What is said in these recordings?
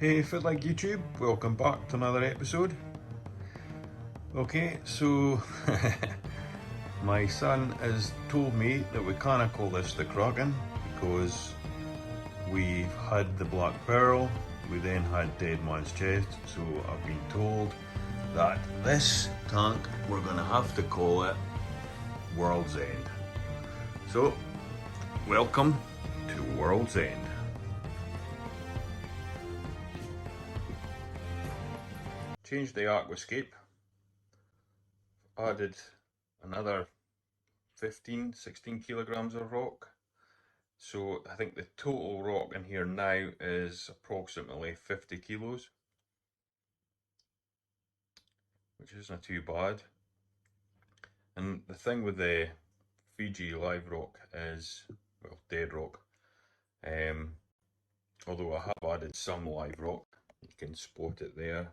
Hey Foot Like YouTube, welcome back to another episode. Okay, so my son has told me that we can't call this the Kraken because we've had the Black Pearl, we then had Dead Man's Chest, so I've been told that this tank we're gonna have to call it World's End. So, welcome to World's End. Changed the Aquascape, added another 16 kilograms of rock. So I think the total rock in here now is approximately 50 kilos, which isn't too bad. And the thing with the Fiji live rock is, well, dead rock. Although I have added some live rock, you can spot it there,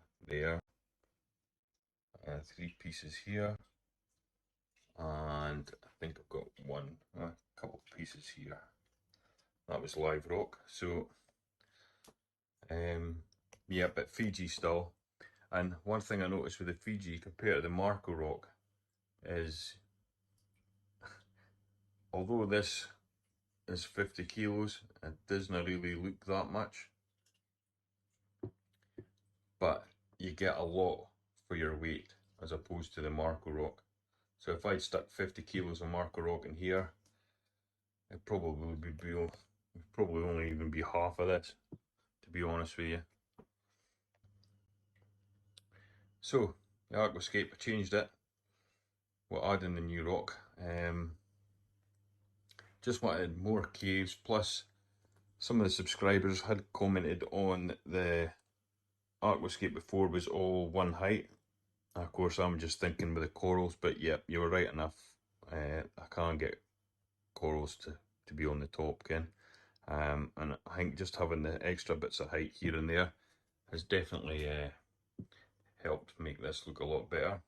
3 pieces here, and I think I've got a couple of pieces here. That was live rock. So yeah, but Fiji still. And one thing I noticed with the Fiji compared to the Marco rock is, although this is 50 kilos, it doesn't really look that much, but you get a lot for your weight as opposed to the Marco rock. So if I'd stuck 50 kilos of Marco rock in here, it'd probably only even be half of this, to be honest with you. So the Aquascape, I changed it. We're adding the new rock. Just wanted more caves, plus some of the subscribers had commented on the Aquascape before was all one height. Of course, I'm just thinking with the corals, but yep, you were right enough. I can't get corals to be on the top again. And I think just having the extra bits of height here and there has definitely helped make this look a lot better.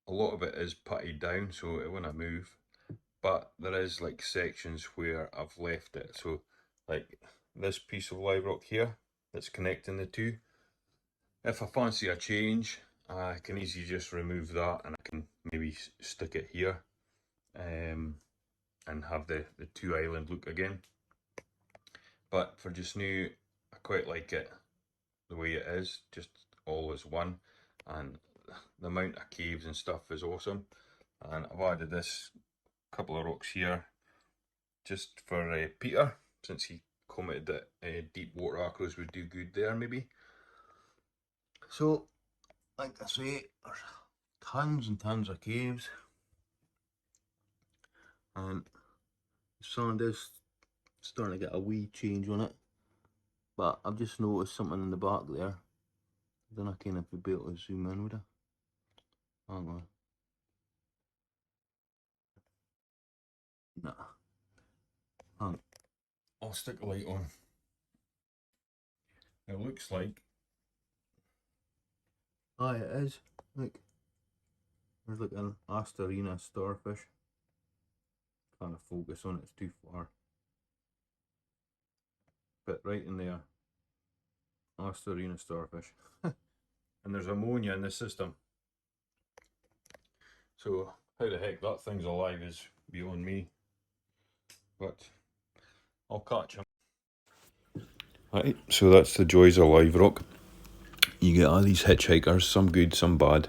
A lot of it is puttied down, so it won't move, but there is like sections where I've left it. So like this piece of live rock here that's connecting the two, if I fancy a change, I can easily just remove that and I can maybe stick it here and have the two island look again. But for just now, I quite like it the way it is, just all as one, and the amount of caves and stuff is awesome. And I've added this couple of rocks here just for Peter, since he commented that deep water acros would do good there maybe. So like I say, there's tons and tons of caves, and the sand is starting to get a wee change on it, but I've just noticed something in the back there. I don't know if we'd be able to zoom in, would I? Hang on. Nah. I'll stick a light on. It looks like, it is. Look, there's like an Aaaarrrggggh starfish. Can't focus on it, it's too far. But right in there, Aaaarrrggggh starfish. And there's ammonia in this system. So how the heck that thing's alive is beyond me. But I'll catch him. Right, so that's the joys of live rock. You get all these hitchhikers, some good, some bad.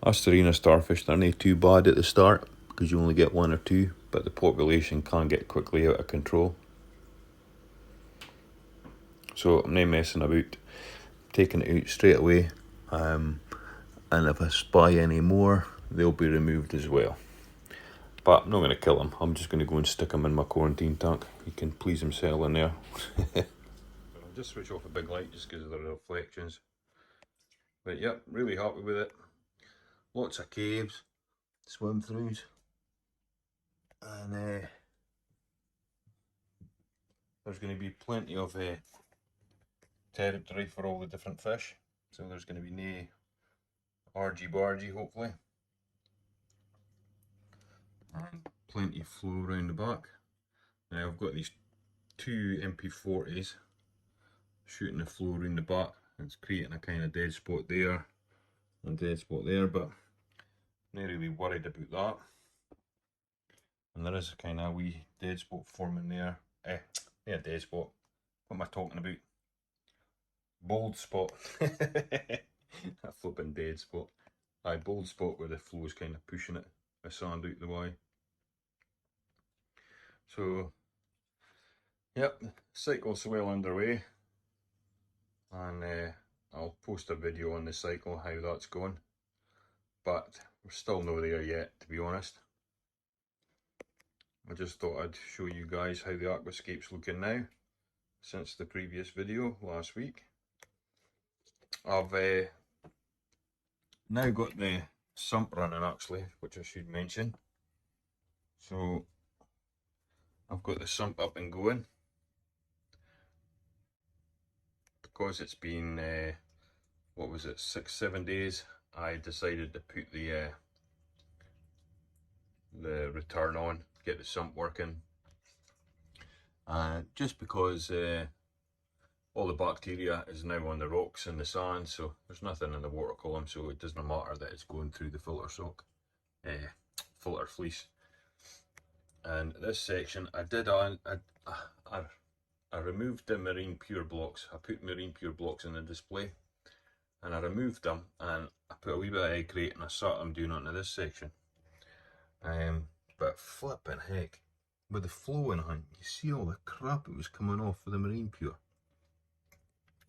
Aaaarrrggggh starfish, they're not too bad at the start because you only get 1 or 2, but the population can get quickly out of control. So I'm not messing about, taking it out straight away, and if I spy any more, they'll be removed as well. But I'm not going to kill him, I'm just going to go and stick him in my quarantine tank. He can please himself in there. I'll just switch off a big light just because of the reflections. But yep, really happy with it. Lots of caves, swim throughs, and there's going to be plenty of territory for all the different fish. So there's going to be no argy-bargy, hopefully. And plenty of flow around the back. Now I've got these 2 MP40s shooting the flow around the back. It's creating a kind of dead spot there and dead spot there, but not really worried about that. And there is a kind of wee dead spot forming there. Yeah, dead spot. What am I talking about? Bold spot. A flipping dead spot. Aye, bold spot where the flow is kind of pushing it, the sand out the way. So, yep, cycle's well underway, and I'll post a video on the cycle, how that's going, but we're still not there yet, to be honest. I just thought I'd show you guys how the Aquascape's looking now, since the previous video last week. I've now got the sump running actually, which I should mention. So I've got the sump up and going. Because it's been, what was it, 6-7 days, I decided to put the return on, get the sump working. Just because all the bacteria is now on the rocks and the sand, so there's nothing in the water column, so it doesn't matter that it's going through the filter sock, filter fleece. And this section, I removed the marine pure blocks. I put marine pure blocks in the display, and I removed them, and I put a wee bit of egg crate, and I sat them doing onto this section. But flipping heck, with the flow in it, you see all the crap that was coming off with the marine pure.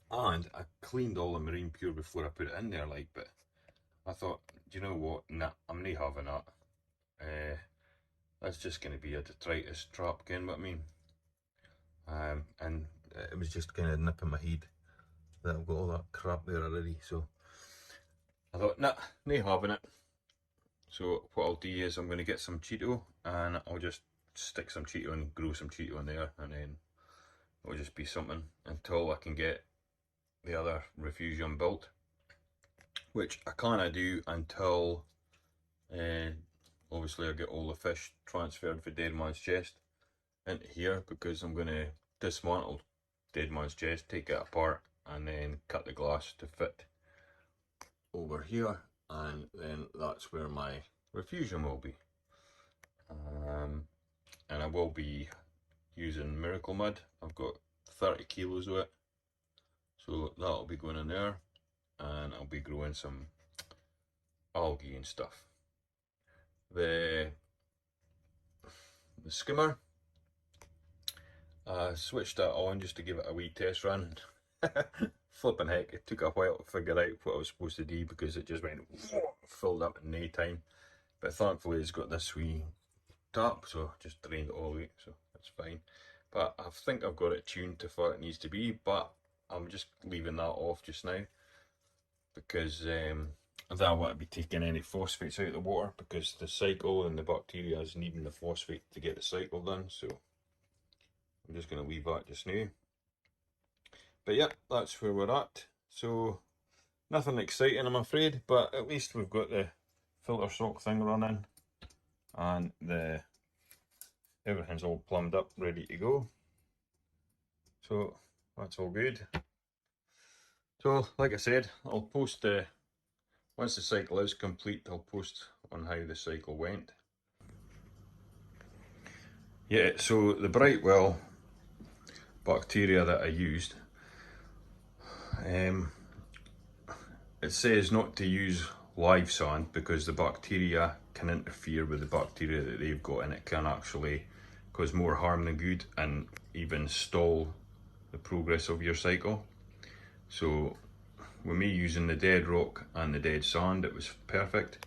And I cleaned all the marine pure before I put it in there, like, but I thought, do you know what, nah, I'm not having that. That's just going to be a detritus trap again, what I mean. And it was just kind of nipping my head that I've got all that crap there already, so I thought, nah, not having it. So what I'll do is I'm going to get some Cheeto, and I'll just stick some Cheeto and grow some Cheeto in there, and then it'll just be something until I can get the other refugium built, which I can't do until obviously I get all the fish transferred for Dead Man's Chest into here, because I'm going to dismantle Dead Man's Chest, take it apart, and then cut the glass to fit over here, and then that's where my refugium will be. And I will be using Miracle Mud. I've got 30 kilos of it, so that'll be going in there, and I'll be growing some algae and stuff. The skimmer, I switched that on just to give it a wee test run. Flipping heck, it took a while to figure out what I was supposed to do, because it just went filled up in no time. But thankfully it's got this wee tap, so just drained it all out, so that's fine. But I think I've got it tuned to what it needs to be, but I'm just leaving that off just now, because I don't want to be taking any phosphates out of the water, because the cycle and the bacteria is needing the phosphate to get the cycle done, so I'm just going to leave that just now. But yeah, that's where we're at. So nothing exciting, I'm afraid, but at least we've got the filter sock thing running, and everything's all plumbed up, ready to go. So that's all good. So like I said, I'll post once the cycle is complete, I'll post on how the cycle went. Yeah, so the Brightwell bacteria that I used, it says not to use live sand, because the bacteria can interfere with the bacteria that they've got, and it can actually cause more harm than good, and even stall the progress of your cycle. So with me using the dead rock and the dead sand, it was perfect.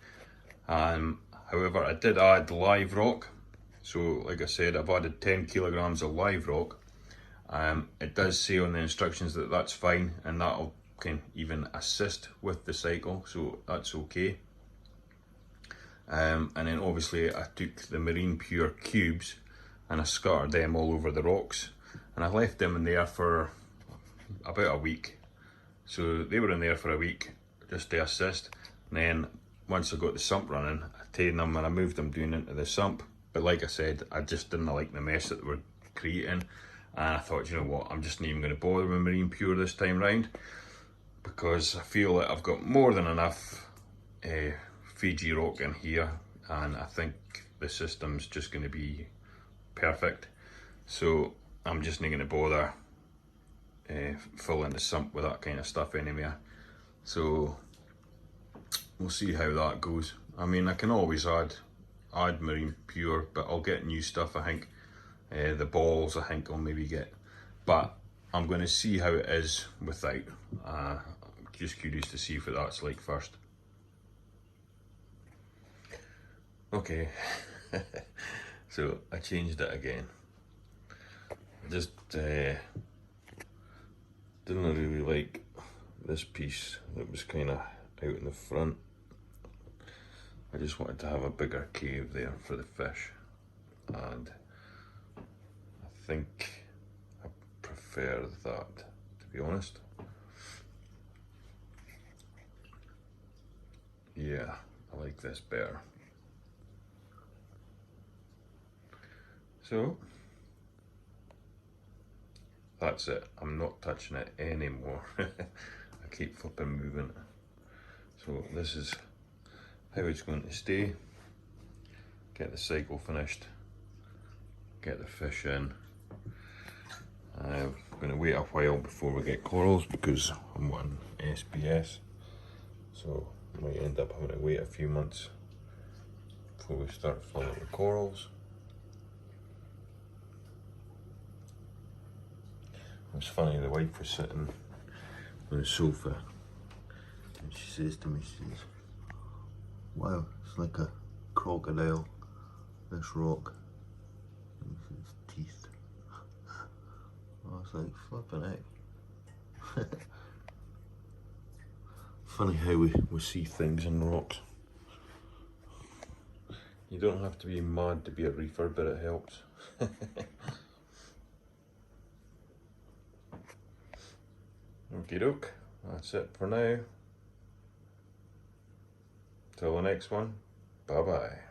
However, I did add live rock. So like I said, I've added 10 kilograms of live rock. It does say on the instructions that that's fine, and that'll can even assist with the cycle, so that's okay. And then obviously I took the marine pure cubes and I scattered them all over the rocks, and I left them in there for about a week. So they were in there for a week just to assist, and then once I got the sump running, I tamed them and I moved them down into the sump. But like I said, I just didn't like the mess that they were creating, and I thought, you know what, I'm just not even going to bother with Marine Pure this time round, because I feel that I've got more than enough Fiji rock in here, and I think the system's just going to be perfect. So I'm just not going to bother filling the sump with that kind of stuff anymore. So we'll see how that goes. I mean, I can always add Marine Pure, but I'll get new stuff, I think. The balls, I think I'll maybe get, but I'm going to see how it is without. Just curious to see what that's like first. Okay, so I changed it again. Just didn't really like this piece that was kind of out in the front. I just wanted to have a bigger cave there for the fish, and I think I prefer that, to be honest. Yeah, I like this better. So that's it. I'm not touching it anymore. I keep flipping moving it. So this is how it's going to stay. Get the cycle finished, get the fish in. I'm going to wait a while before we get corals because I'm wanting SBS, so I might end up having to wait a few months before we start filling the corals. It was funny, the wife was sitting on the sofa and she says to me, she says, "Wow, it's like a crocodile, this rock." Its teeth. I was like, flipping out. Funny how we see things in rocks. You don't have to be mad to be a reefer, but it helps. Okie doke, that's it for now. Till the next one, bye bye.